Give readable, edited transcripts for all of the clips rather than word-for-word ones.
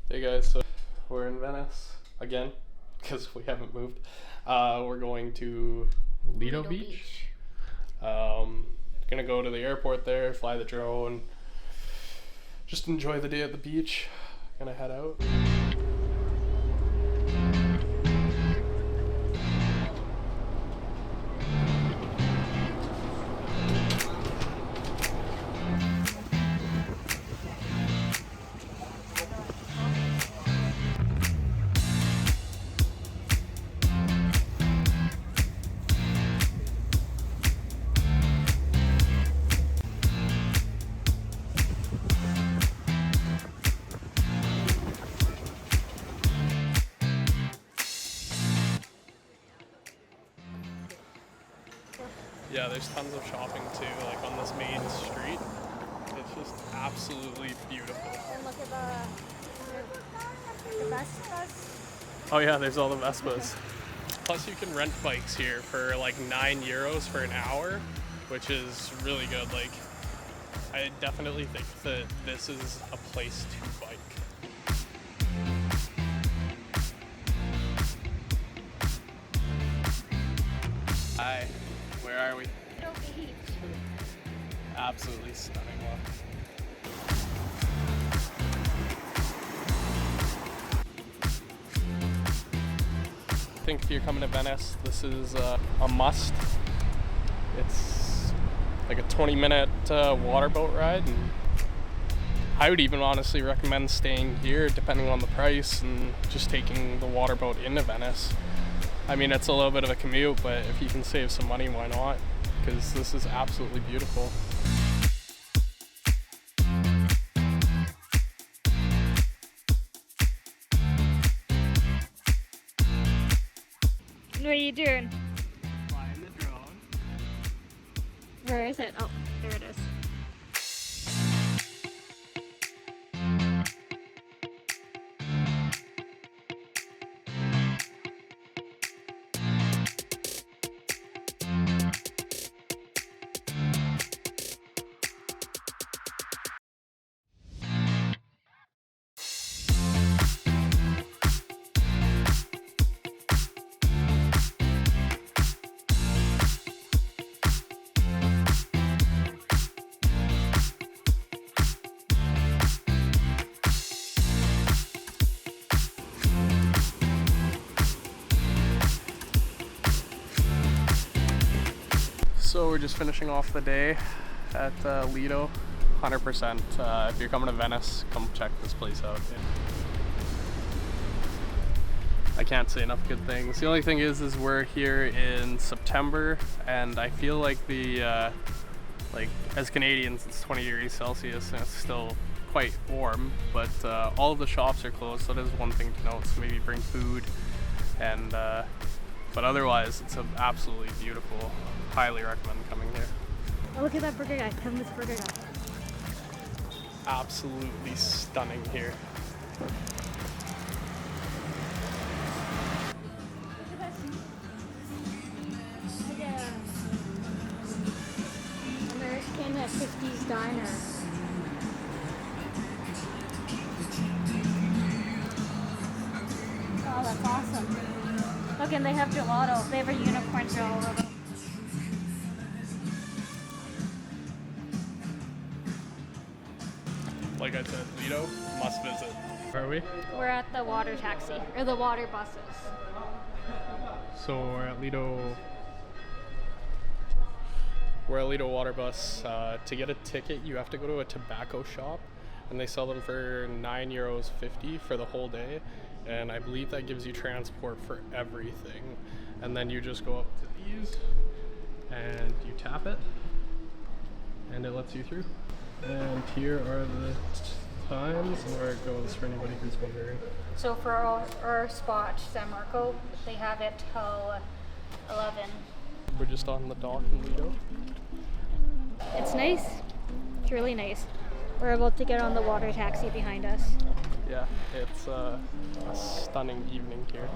Hey guys, so we're in Venice again because we haven't moved. We're going to Lido Beach. Gonna go to the airport there, fly the drone, just enjoy the day at the beach. Gonna head out. Yeah, there's tons of shopping too, like on this main street. It's just absolutely beautiful. And look at the Vespas. Oh yeah, there's all the Vespas. Plus you can rent bikes here for like €9 for an hour, which is really good. Like, I definitely think that this is a place to bike. Hi, where are we? Lido Beach. Absolutely stunning walk. I think if you're coming to Venice, this is a must. It's like a 20-minute water boat ride, and I would even honestly recommend staying here depending on the price and just taking the water boat into Venice. I mean, it's a little bit of a commute, but if you can save some money, why not? Because this is absolutely beautiful. What are you doing? Flying the drone. Where is it? Oh, there it is. So we're just finishing off the day at Lido. 100%. If you're coming to Venice, come check this place out. I can't say enough good things. The only thing is we're here in September, and I feel like like as Canadians, it's 20 degrees Celsius and it's still quite warm. But all of the shops are closed, so that is one thing to note. So maybe bring food, and but otherwise, it's absolutely beautiful. Highly recommend coming here. Oh, look at that burger guy. Come this burger guy. Absolutely stunning here. Look at this. Look at American 50s diner. Oh, that's awesome. Look, and they have gelato. They have a unicorn gelato. Like I said, Lido, must visit. Where are we? We're at the water taxi, or the water buses. So we're at Lido. We're at Lido Water Bus. To get a ticket, you have to go to a tobacco shop, and they sell them for €9.50 for the whole day. And I believe that gives you transport for everything. And then you just go up to these, and you tap it, and it lets you through. And here are the times where it goes for anybody who's wondering. So for our spot, San Marco, they have it till 11. We're just on the dock in Lido. It's nice. It's really nice. We're about to get on the water taxi behind us. Yeah, it's a stunning evening here.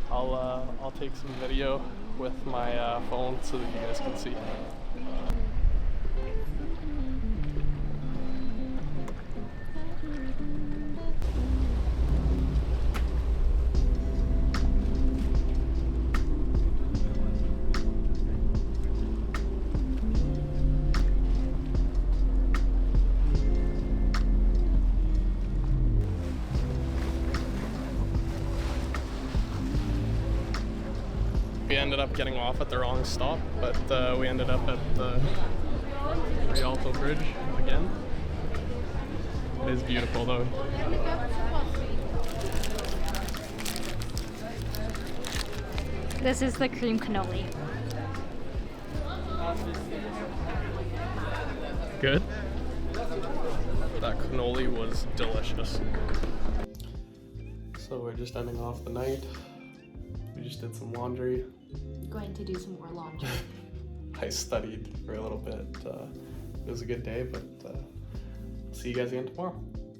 I'll take some video with my phone so that you guys can see. ended up getting off at the wrong stop, but we ended up at the Rialto Bridge again. It is beautiful though. This is the cream cannoli. Good? That cannoli was delicious. So we're just ending off the night. We just did some laundry. Going to do some more laundry. I studied for a little bit. It was a good day, but see you guys again tomorrow.